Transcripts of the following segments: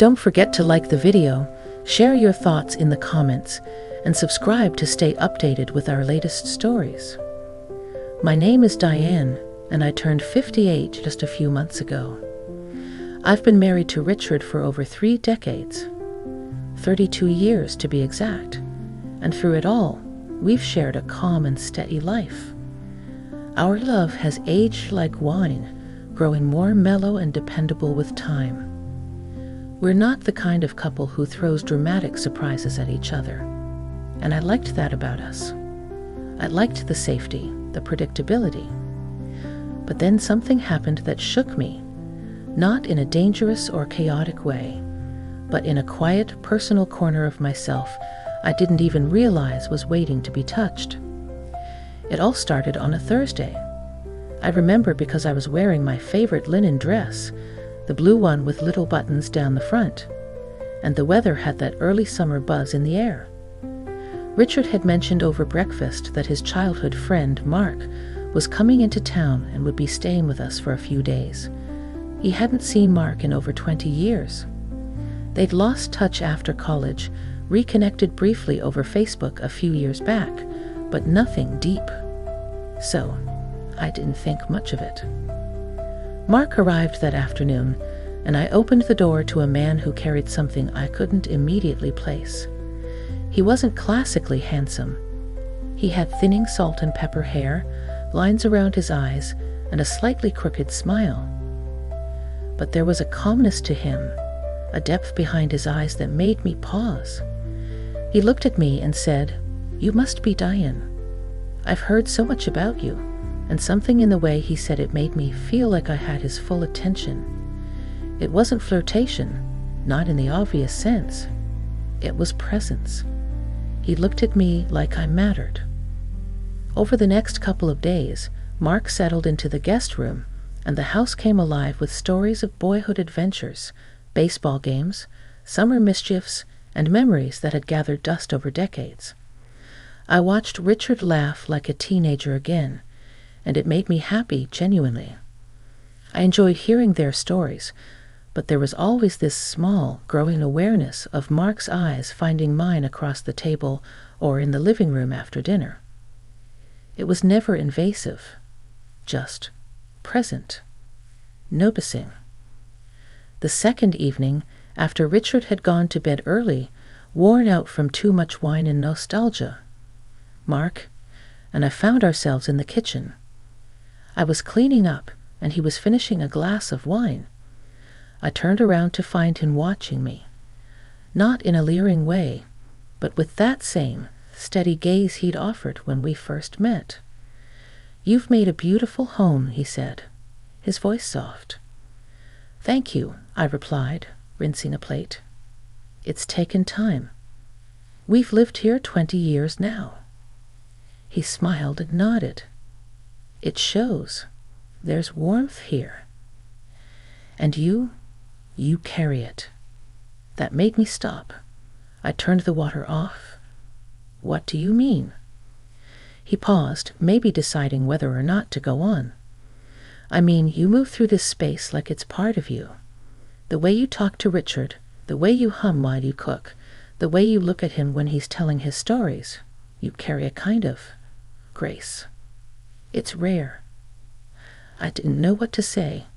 Don't forget to like the video, share your thoughts in the comments, and subscribe to stay updated with our latest stories. My name is Diane, and I turned 58 just a few months ago. I've been married to Richard for over 3 decades, 32 years to be exact, and through it all, we've shared a calm and steady life. Our love has aged like wine, growing more mellow and dependable with time. We're not the kind of couple who throws dramatic surprises at each other, and I liked that about us. I liked the safety, the predictability. But then something happened that shook me, not in a dangerous or chaotic way, but in a quiet, personal corner of myself I didn't even realize was waiting to be touched. It all started on a Thursday. I remember because I was wearing my favorite linen dress, the blue one with little buttons down the front, and the weather had that early summer buzz in the air. Richard had mentioned over breakfast that his childhood friend, Mark, was coming into town and would be staying with us for a few days. He hadn't seen Mark in over 20 years. They'd lost touch after college, reconnected briefly over Facebook a few years back, but nothing deep. So, I didn't think much of it. Mark arrived that afternoon, and I opened the door to a man who carried something I couldn't immediately place. He wasn't classically handsome. He had thinning salt and pepper hair, lines around his eyes, and a slightly crooked smile. But there was a calmness to him, a depth behind his eyes that made me pause. He looked at me and said, "You must be Diane. I've heard so much about you," and something in the way he said it made me feel like I had his full attention. It wasn't flirtation, not in the obvious sense. It was presence. He looked at me like I mattered. Over the next couple of days, Mark settled into the guest room, and the house came alive with stories of boyhood adventures, baseball games, summer mischiefs, and memories that had gathered dust over decades. I watched Richard laugh like a teenager again, and it made me happy genuinely. I enjoyed hearing their stories, but there was always this small, growing awareness of Mark's eyes finding mine across the table or in the living room after dinner. It was never invasive, just present, noticing. The second evening, after Richard had gone to bed early, worn out from too much wine and nostalgia, Mark and I found ourselves in the kitchen. I was cleaning up, and he was finishing a glass of wine. I turned around to find him watching me, not in a leering way, but with that same steady gaze he'd offered when we first met. "You've made a beautiful home," he said, his voice soft. "Thank you," I replied, rinsing a plate. "It's taken time. We've lived here 20 years now." He smiled and nodded. "It shows. There's warmth here. And you carry it." That made me stop. I turned the water off. "What do you mean?" He paused, maybe deciding whether or not to go on. "I mean, you move through this space like it's part of you. The way you talk to Richard, the way you hum while you cook, the way you look at him when he's telling his stories, you carry a kind of grace. It's rare." I didn't know what to say.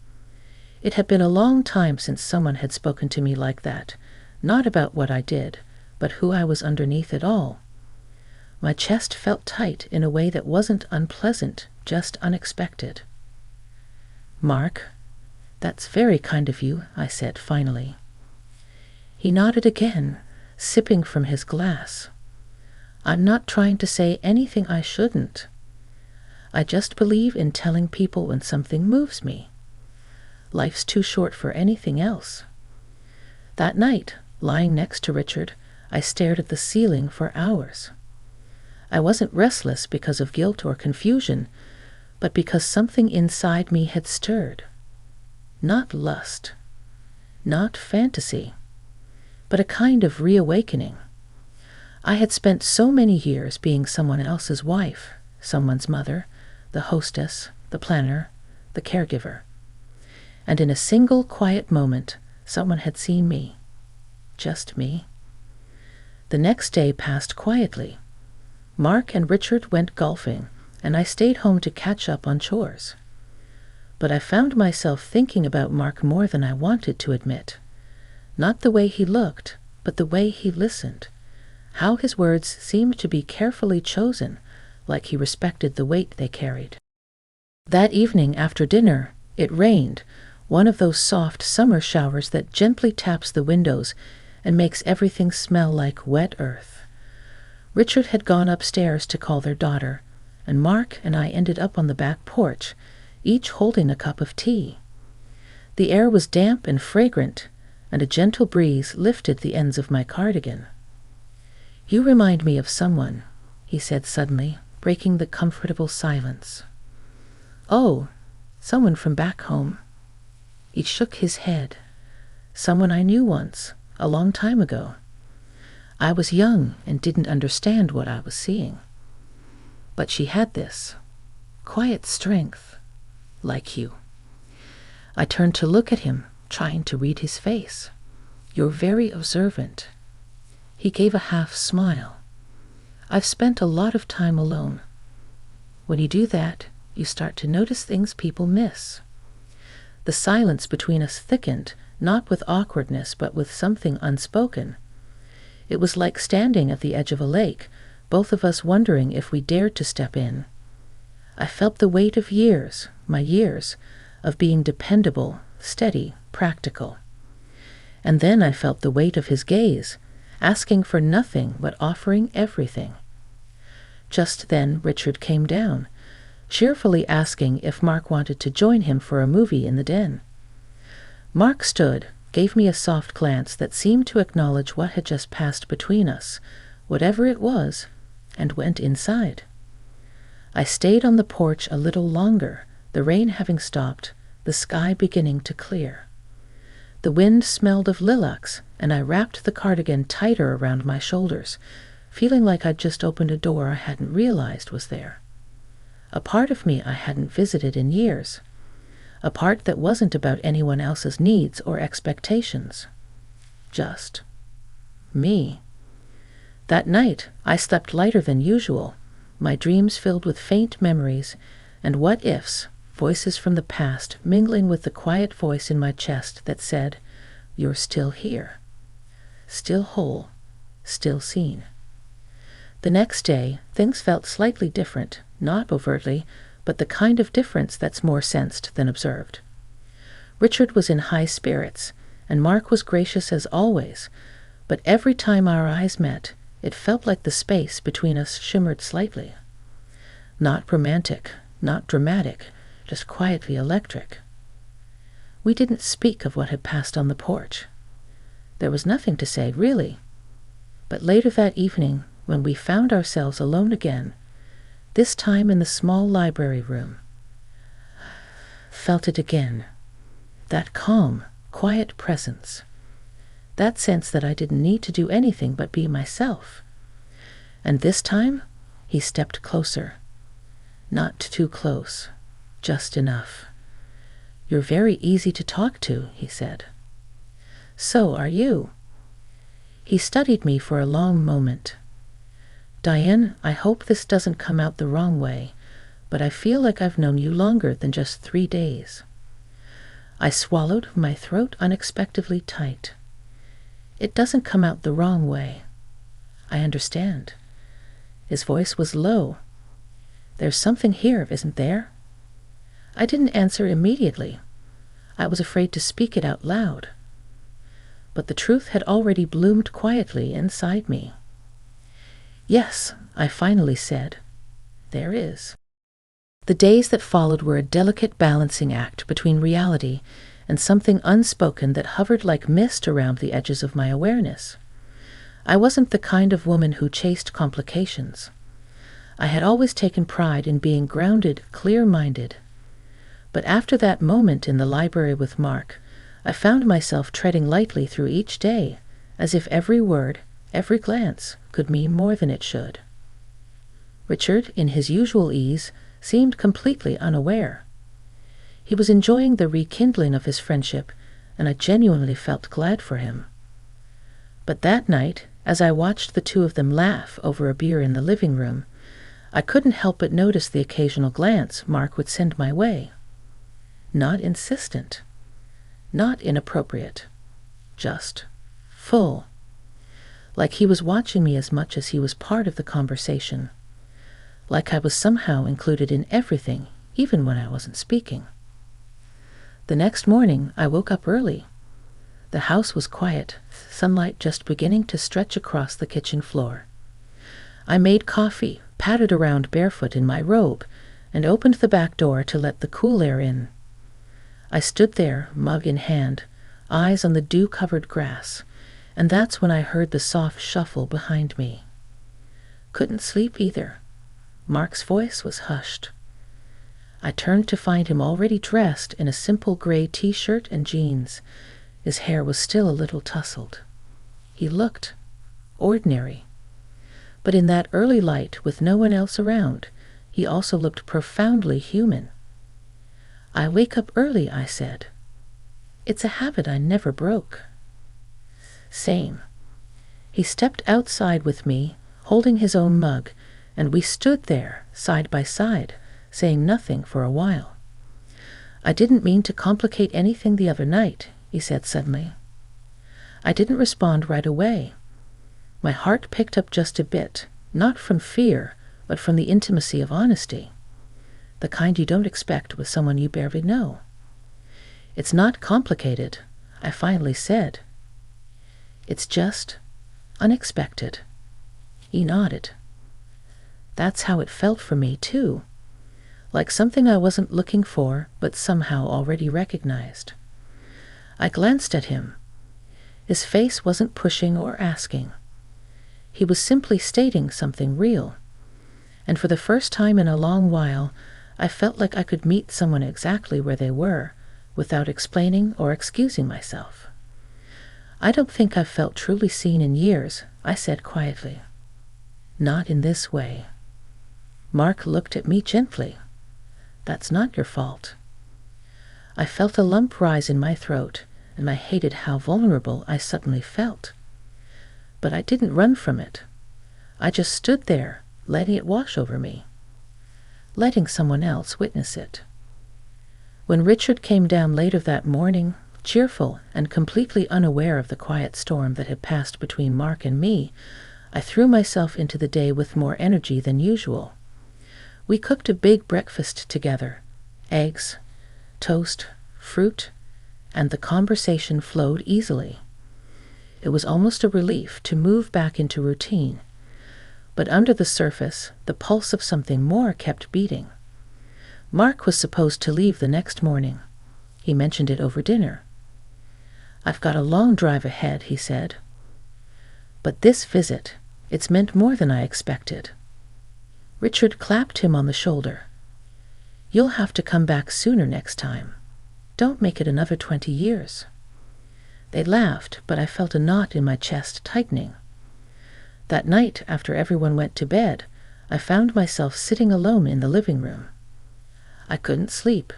It had been a long time since someone had spoken to me like that, not about what I did, but who I was underneath it all. My chest felt tight in a way that wasn't unpleasant, just unexpected. "Mark, that's very kind of you," I said finally. He nodded again, sipping from his glass. "I'm not trying to say anything I shouldn't. I just believe in telling people when something moves me. Life's too short for anything else." That night, lying next to Richard, I stared at the ceiling for hours. I wasn't restless because of guilt or confusion, but because something inside me had stirred. Not lust, not fantasy, but a kind of reawakening. I had spent so many years being someone else's wife, someone's mother, the hostess, the planner, the caregiver. And in a single quiet moment, someone had seen me, just me. The next day passed quietly. Mark and Richard went golfing, and I stayed home to catch up on chores. But I found myself thinking about Mark more than I wanted to admit. Not the way he looked, but the way he listened. How his words seemed to be carefully chosen, like he respected the weight they carried. That evening after dinner, it rained, one of those soft summer showers that gently taps the windows and makes everything smell like wet earth. Richard had gone upstairs to call their daughter, and Mark and I ended up on the back porch, each holding a cup of tea. The air was damp and fragrant, and a gentle breeze lifted the ends of my cardigan. "You remind me of someone," he said suddenly, breaking the comfortable silence. "Oh, someone from back home." He shook his head. "Someone I knew once, a long time ago. I was young and didn't understand what I was seeing. But she had this quiet strength, like you." I turned to look at him, trying to read his face. "You're very observant." He gave a half smile. "I've spent a lot of time alone. When you do that, you start to notice things people miss." The silence between us thickened, not with awkwardness, but with something unspoken. It was like standing at the edge of a lake, both of us wondering if we dared to step in. I felt the weight of years, my years, of being dependable, steady, practical. And then I felt the weight of his gaze, asking for nothing but offering everything. Just then Richard came down, cheerfully asking if Mark wanted to join him for a movie in the den. Mark stood, gave me a soft glance that seemed to acknowledge what had just passed between us, whatever it was, and went inside. I stayed on the porch a little longer, the rain having stopped, the sky beginning to clear. The wind smelled of lilacs, and I wrapped the cardigan tighter around my shoulders, feeling like I'd just opened a door I hadn't realized was there. A part of me I hadn't visited in years. A part that wasn't about anyone else's needs or expectations. Just me. That night, I slept lighter than usual, my dreams filled with faint memories and what-ifs, voices from the past mingling with the quiet voice in my chest that said, "You're still here. Still whole. Still seen." The next day, things felt slightly different, not overtly, but the kind of difference that's more sensed than observed. Richard was in high spirits, and Mark was gracious as always, but every time our eyes met, it felt like the space between us shimmered slightly. Not romantic, not dramatic, just quietly electric. We didn't speak of what had passed on the porch. There was nothing to say, really. But later that evening, when we found ourselves alone again, this time in the small library room, felt it again. That calm, quiet presence. That sense that I didn't need to do anything but be myself. And this time, he stepped closer. Not too close, just enough. "You're very easy to talk to," he said. "So are you." He studied me for a long moment. "Diane, I hope this doesn't come out the wrong way, but I feel like I've known you longer than just 3 days." I swallowed, my throat unexpectedly tight. "It doesn't come out the wrong way. I understand." His voice was low. "There's something here, isn't there?" I didn't answer immediately. I was afraid to speak it out loud. But the truth had already bloomed quietly inside me. "Yes," I finally said, "there is." The days that followed were a delicate balancing act between reality and something unspoken that hovered like mist around the edges of my awareness. I wasn't the kind of woman who chased complications. I had always taken pride in being grounded, clear-minded. But after that moment in the library with Mark, I found myself treading lightly through each day, as if every word, every glance, could mean more than it should. Richard, in his usual ease, seemed completely unaware. He was enjoying the rekindling of his friendship, and I genuinely felt glad for him. But that night, as I watched the two of them laugh over a beer in the living room, I couldn't help but notice the occasional glance Mark would send my way. Not insistent, not inappropriate, just full. Like he was watching me as much as he was part of the conversation. Like I was somehow included in everything, even when I wasn't speaking. The next morning, I woke up early. The house was quiet, sunlight just beginning to stretch across the kitchen floor. I made coffee, padded around barefoot in my robe, and opened the back door to let the cool air in. I stood there, mug in hand, eyes on the dew-covered grass, and that's when I heard the soft shuffle behind me. Couldn't sleep either. Mark's voice was hushed. I turned to find him already dressed in a simple gray t-shirt and jeans. His hair was still a little tousled. He looked ordinary. But in that early light, with no one else around, he also looked profoundly human. "I wake up early," I said. "It's a habit I never broke." "Same." He stepped outside with me, holding his own mug, and we stood there, side by side, saying nothing for a while. "I didn't mean to complicate anything the other night," he said suddenly. I didn't respond right away. My heart picked up just a bit, not from fear, but from the intimacy of honesty. The kind you don't expect with someone you barely know. "It's not complicated," I finally said. "It's just unexpected." He nodded. That's how it felt for me, too. Like something I wasn't looking for, but somehow already recognized. I glanced at him. His face wasn't pushing or asking. He was simply stating something real. And for the first time in a long while, I felt like I could meet someone exactly where they were, without explaining or excusing myself. "I don't think I've felt truly seen in years," I said quietly. "Not in this way." Mark looked at me gently. "That's not your fault." I felt a lump rise in my throat, and I hated how vulnerable I suddenly felt. But I didn't run from it. I just stood there, letting it wash over me. Letting someone else witness it. When Richard came down later that morning, cheerful and completely unaware of the quiet storm that had passed between Mark and me, I threw myself into the day with more energy than usual. We cooked a big breakfast together, eggs, toast, fruit, and the conversation flowed easily. It was almost a relief to move back into routine, but under the surface, the pulse of something more kept beating. Mark was supposed to leave the next morning. He mentioned it over dinner. "I've got a long drive ahead," he said. "But this visit, it's meant more than I expected." Richard clapped him on the shoulder. "You'll have to come back sooner next time. Don't make it another 20 years. They laughed, but I felt a knot in my chest tightening. That night, after everyone went to bed, I found myself sitting alone in the living room. I couldn't sleep.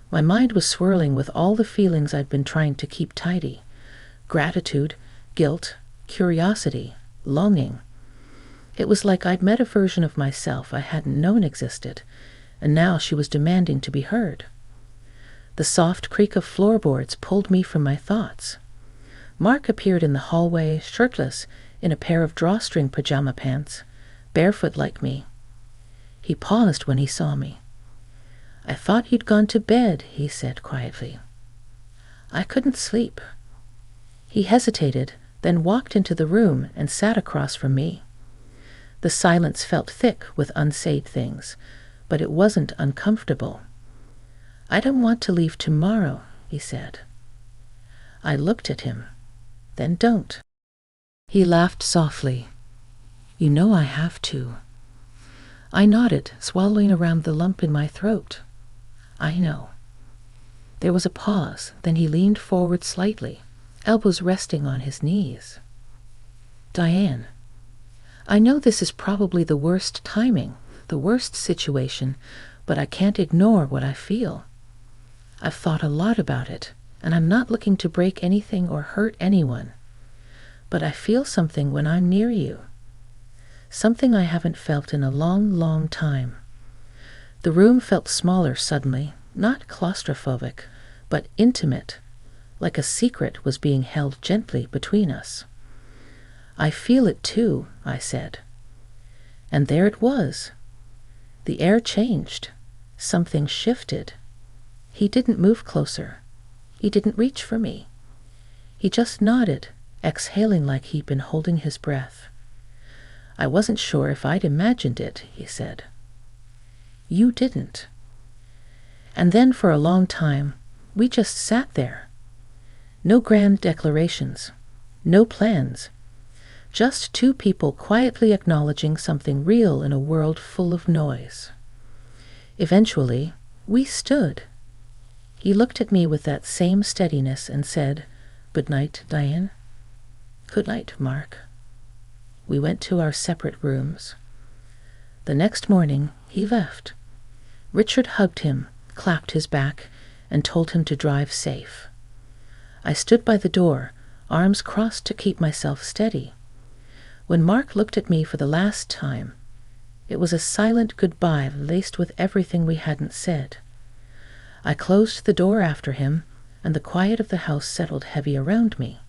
My mind was swirling with all the feelings I'd been trying to keep tidy. Gratitude, guilt, curiosity, longing. It was like I'd met a version of myself I hadn't known existed, and now she was demanding to be heard. The soft creak of floorboards pulled me from my thoughts. Mark appeared in the hallway, shirtless, in a pair of drawstring pajama pants, barefoot like me. He paused when he saw me. "I thought you'd gone to bed," he said quietly. "I couldn't sleep." He hesitated, then walked into the room and sat across from me. The silence felt thick with unsaid things, but it wasn't uncomfortable. "I don't want to leave tomorrow," he said. I looked at him. "Then don't." He laughed softly. "You know I have to." I nodded, swallowing around the lump in my throat. "I know." There was a pause, then he leaned forward slightly, elbows resting on his knees. "Diane, I know this is probably the worst timing, the worst situation, but I can't ignore what I feel. I've thought a lot about it, and I'm not looking to break anything or hurt anyone. but I feel something when I'm near you. Something I haven't felt in a long, long time. The room felt smaller suddenly, not claustrophobic, but intimate, like a secret was being held gently between us. I feel it too, I said. And there it was. The air changed. Something shifted. He didn't move closer. He didn't reach for me. He just nodded, exhaling like he'd been holding his breath. I wasn't sure if I'd imagined it, he said. You didn't. And then for a long time, we just sat there. No grand declarations, no plans. Just two people quietly acknowledging something real in a world full of noise. Eventually, we stood. He looked at me with that same steadiness and said, "Good night, Diane." "Good night, Mark." We went to our separate rooms. The next morning, he left. Richard hugged him, clapped his back, and told him to drive safe. I stood by the door, arms crossed to keep myself steady. When Mark looked at me for the last time, it was a silent goodbye laced with everything we hadn't said. I closed the door after him, and the quiet of the house settled heavy around me.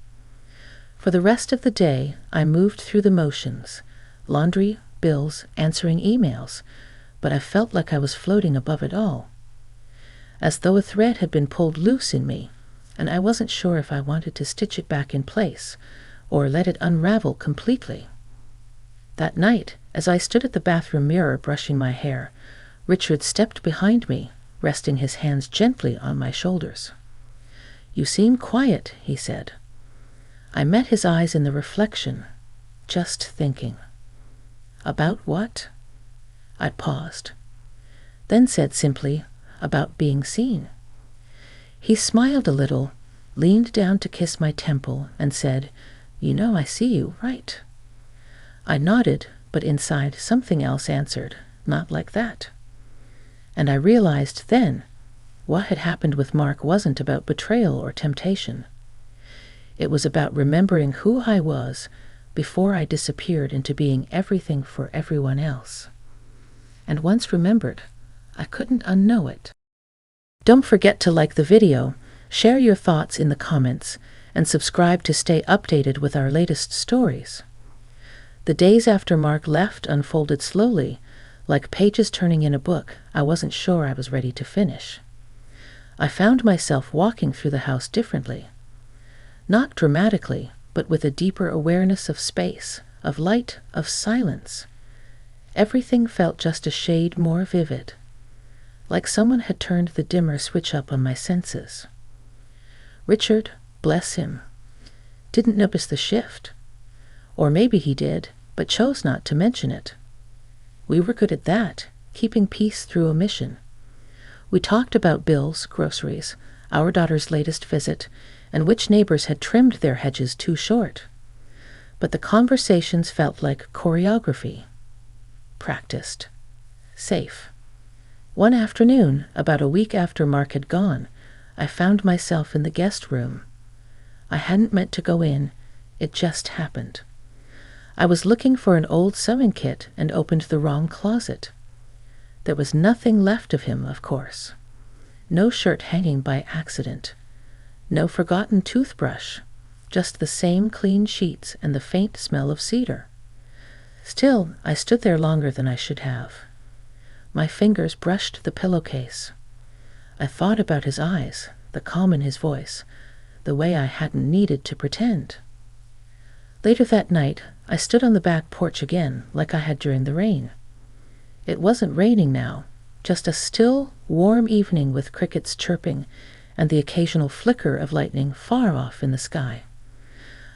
For the rest of the day, I moved through the motions, laundry, bills, answering emails, but I felt like I was floating above it all. As though a thread had been pulled loose in me, and I wasn't sure if I wanted to stitch it back in place, or let it unravel completely. That night, as I stood at the bathroom mirror brushing my hair, Richard stepped behind me, resting his hands gently on my shoulders. "You seem quiet," he said. I met his eyes in the reflection, just thinking. "About what?" I paused, then said simply, "About being seen." He smiled a little, leaned down to kiss my temple, and said, "You know I see you, right?" I nodded, but inside something else answered, "Not like that." And I realized then, what had happened with Mark wasn't about betrayal or temptation. It was about remembering who I was before I disappeared into being everything for everyone else. And once remembered, I couldn't unknow it. Don't forget to like the video, share your thoughts in the comments, and subscribe to stay updated with our latest stories. The days after Mark left unfolded slowly, like pages turning in a book I wasn't sure I was ready to finish. I found myself walking through the house differently. Not dramatically, but with a deeper awareness of space, of light, of silence. Everything felt just a shade more vivid, like someone had turned the dimmer switch up on my senses. Richard, bless him, didn't notice the shift. Or maybe he did, but chose not to mention it. We were good at that, keeping peace through omission. We talked about bills, groceries, our daughter's latest visit, and which neighbors had trimmed their hedges too short. But the conversations felt like choreography. Practiced. Safe. One afternoon, about a week after Mark had gone, I found myself in the guest room. I hadn't meant to go in, it just happened. I was looking for an old sewing kit and opened the wrong closet. There was nothing left of him, of course. No shirt hanging by accident. No forgotten toothbrush. Just the same clean sheets and the faint smell of cedar. Still, I stood there longer than I should have. My fingers brushed the pillowcase. I thought about his eyes, the calm in his voice, the way I hadn't needed to pretend. Later that night, I stood on the back porch again, like I had during the rain. It wasn't raining now, just a still, warm evening with crickets chirping and the occasional flicker of lightning far off in the sky.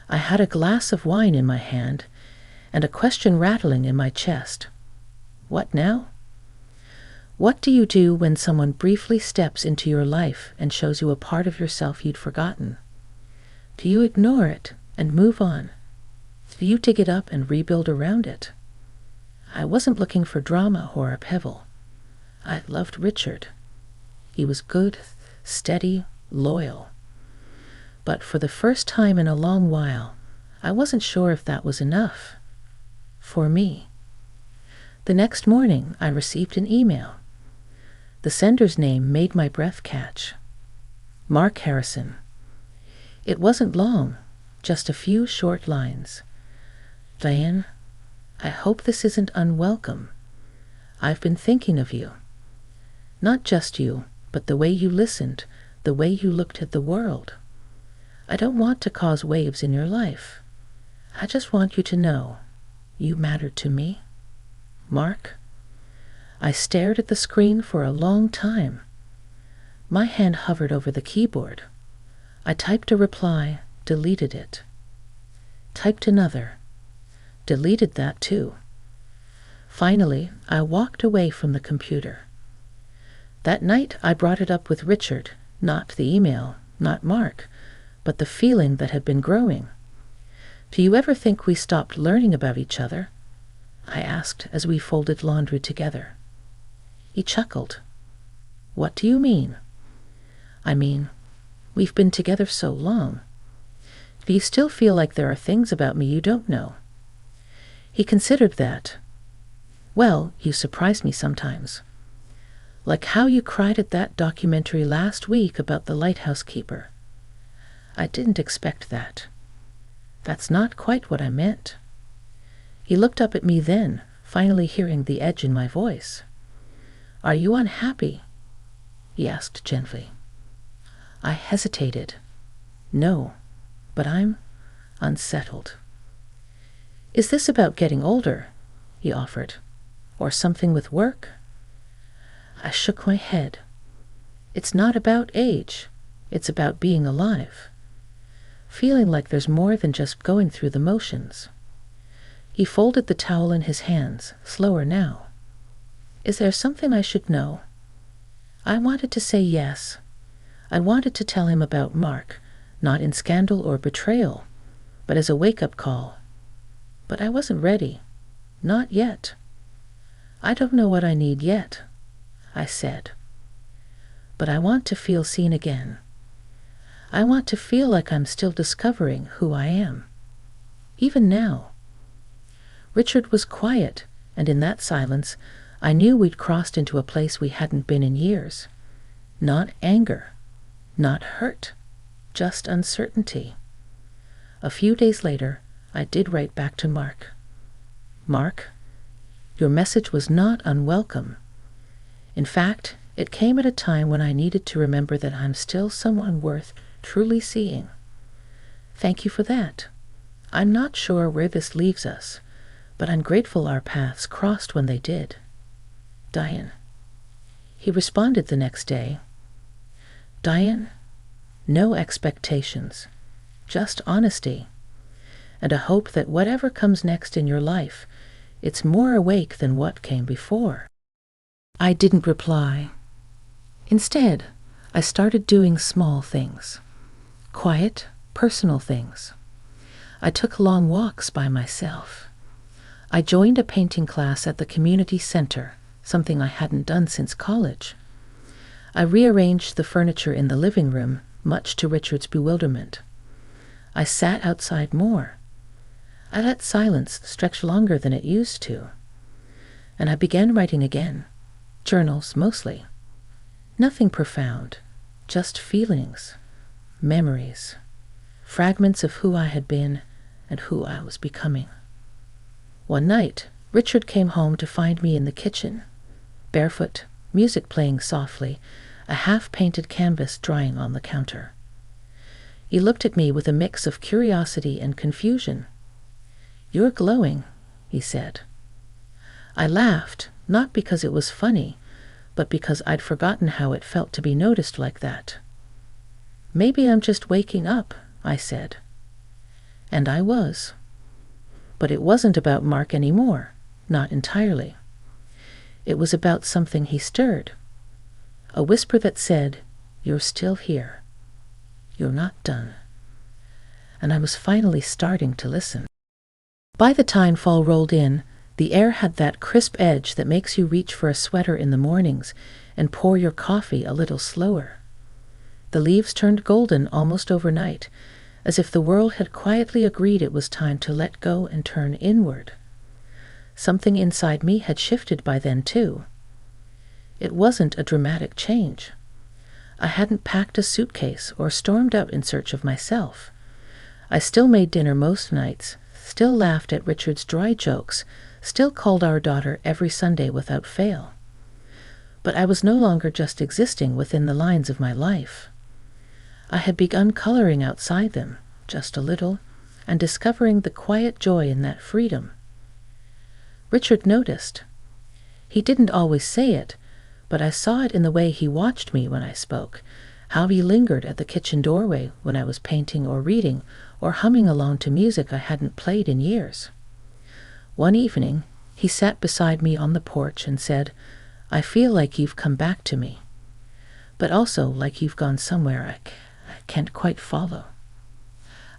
I had a glass of wine in my hand and a question rattling in my chest. What now? What do you do when someone briefly steps into your life and shows you a part of yourself you'd forgotten? Do you ignore it and move on? Do you dig it up and rebuild around it? I wasn't looking for drama or upheaval. I loved Richard. He was good, steady, loyal. But for the first time in a long while, I wasn't sure if that was enough. For me. The next morning, I received an email. The sender's name made my breath catch. Mark Harrison. It wasn't long, just a few short lines. Diane, I hope this isn't unwelcome. I've been thinking of you. Not just you, but the way you listened, the way you looked at the world. I don't want to cause waves in your life. I just want you to know you matter to me. Mark. I stared at the screen for a long time. My hand hovered over the keyboard. I typed a reply, deleted it. Typed another. Deleted that too. Finally, I walked away from the computer. That night, I brought it up with Richard, not the email, not Mark, but the feeling that had been growing. Do you ever think we stopped learning about each other? I asked as we folded laundry together. He chuckled. What do you mean? I mean, we've been together so long. Do you still feel like there are things about me you don't know? He considered that. Well, you surprise me sometimes. Like how you cried at that documentary last week about the lighthouse keeper. I didn't expect that. That's not quite what I meant. He looked up at me then, finally hearing the edge in my voice. Are you unhappy? He asked gently. I hesitated. No, but I'm unsettled. Is this about getting older? He offered. Or something with work? I shook my head. It's not about age. It's about being alive. Feeling like there's more than just going through the motions. He folded the towel in his hands, slower now. Is there something I should know? I wanted to say yes. I wanted to tell him about Mark, not in scandal or betrayal, but as a wake-up call. But I wasn't ready. Not yet. I don't know what I need yet, I said. But I want to feel seen again. I want to feel like I'm still discovering who I am. Even now. Richard was quiet, and in that silence, I knew we'd crossed into a place we hadn't been in years. Not anger, not hurt, just uncertainty. A few days later, I did write back to Mark. Mark, your message was not unwelcome. In fact, it came at a time when I needed to remember that I'm still someone worth truly seeing. Thank you for that. I'm not sure where this leaves us, but I'm grateful our paths crossed when they did. Diane. He responded the next day. Diane, no expectations, just honesty, and a hope that whatever comes next in your life, it's more awake than what came before. I didn't reply. Instead, I started doing small things. Quiet, personal things. I took long walks by myself. I joined a painting class at the community center, something I hadn't done since college. I rearranged the furniture in the living room, much to Richard's bewilderment. I sat outside more. I let silence stretch longer than it used to. And I began writing again. Journals, mostly. Nothing profound, just feelings, memories, fragments of who I had been and who I was becoming. One night, Richard came home to find me in the kitchen, barefoot, music playing softly, a half-painted canvas drying on the counter. He looked at me with a mix of curiosity and confusion. You're glowing, he said. I laughed, not because it was funny, but because I'd forgotten how it felt to be noticed like that. Maybe I'm just waking up, I said. And I was. But it wasn't about Mark anymore, not entirely. It was about something he stirred. A whisper that said, you're still here. You're not done. And I was finally starting to listen. By the time fall rolled in, the air had that crisp edge that makes you reach for a sweater in the mornings and pour your coffee a little slower. The leaves turned golden almost overnight, as if the world had quietly agreed it was time to let go and turn inward. Something inside me had shifted by then, too. It wasn't a dramatic change. I hadn't packed a suitcase or stormed out in search of myself. I still made dinner most nights, still laughed at Richard's dry jokes, still called our daughter every Sunday without fail. But I was no longer just existing within the lines of my life. I had begun coloring outside them, just a little, and discovering the quiet joy in that freedom. Richard noticed. He didn't always say it, but I saw it in the way he watched me when I spoke, how he lingered at the kitchen doorway when I was painting or reading or humming along to music I hadn't played in years. One evening, he sat beside me on the porch and said, "I feel like you've come back to me, but also like you've gone somewhere I can't quite follow."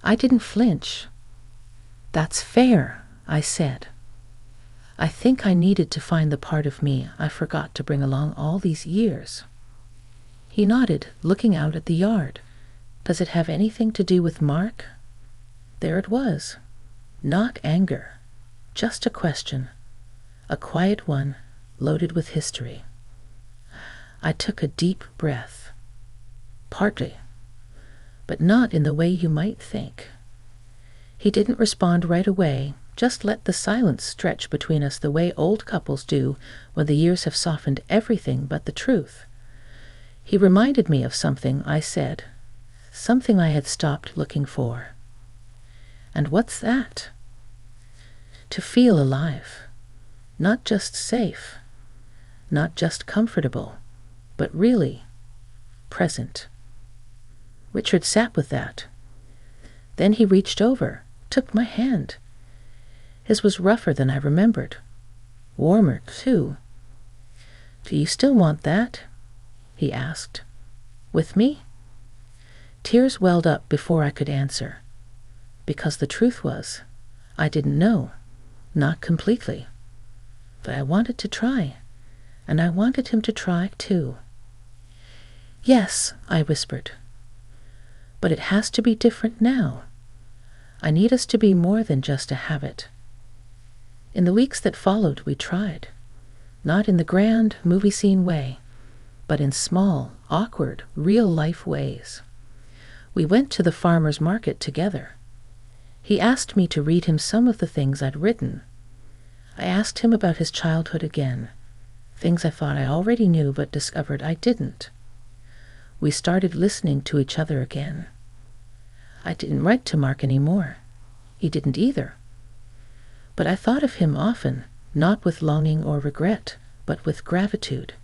I didn't flinch. "That's fair," I said. I think I needed to find the part of me I forgot to bring along all these years. He nodded, looking out at the yard. "Does it have anything to do with Mark?" There it was. Not anger. Just a question. A quiet one, loaded with history. I took a deep breath. Partly. But not in the way you might think. He didn't respond right away, just let the silence stretch between us the way old couples do when the years have softened everything but the truth. He reminded me of something I said, something I had stopped looking for. "And what's that?" To feel alive, not just safe, not just comfortable, but really present. Richard sat with that. Then he reached over, took my hand. His was rougher than I remembered. Warmer, too. "Do you still want that?" he asked. "With me?" Tears welled up before I could answer. Because the truth was, I didn't know. Not completely. But I wanted to try. And I wanted him to try, too. "Yes," I whispered. "But it has to be different now. I need us to be more than just a habit." In the weeks that followed, we tried. Not in the grand, movie scene way, but in small, awkward, real-life ways. We went to the farmer's market together. He asked me to read him some of the things I'd written. I asked him about his childhood again, things I thought I already knew but discovered I didn't. We started listening to each other again. I didn't write to Mark anymore. He didn't either. But I thought of him often, not with longing or regret, but with gratitude.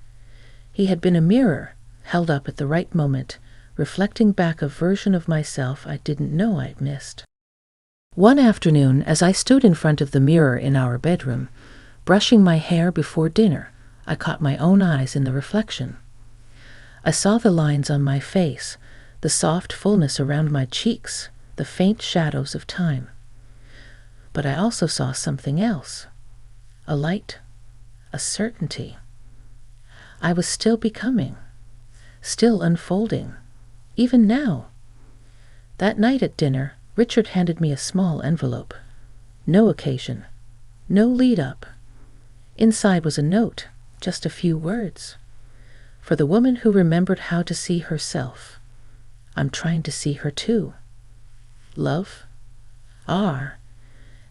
He had been a mirror, held up at the right moment, reflecting back a version of myself I didn't know I'd missed. One afternoon, as I stood in front of the mirror in our bedroom, brushing my hair before dinner, I caught my own eyes in the reflection. I saw the lines on my face, the soft fullness around my cheeks, the faint shadows of time. But I also saw something else. A light, a certainty. I was still becoming, still unfolding, even now. That night at dinner, Richard handed me a small envelope. No occasion, no lead-up. Inside was a note, just a few words. For the woman who remembered how to see herself. I'm trying to see her too. Love? R.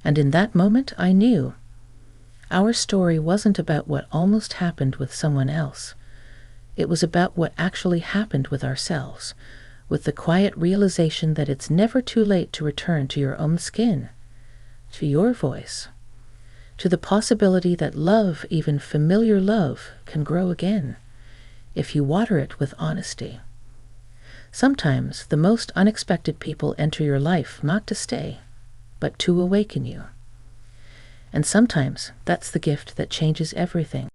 And in that moment I knew. Our story wasn't about what almost happened with someone else. It was about what actually happened with ourselves, with the quiet realization that it's never too late to return to your own skin, to your voice, to the possibility that love, even familiar love, can grow again, if you water it with honesty. Sometimes the most unexpected people enter your life not to stay, but to awaken you. And sometimes that's the gift that changes everything.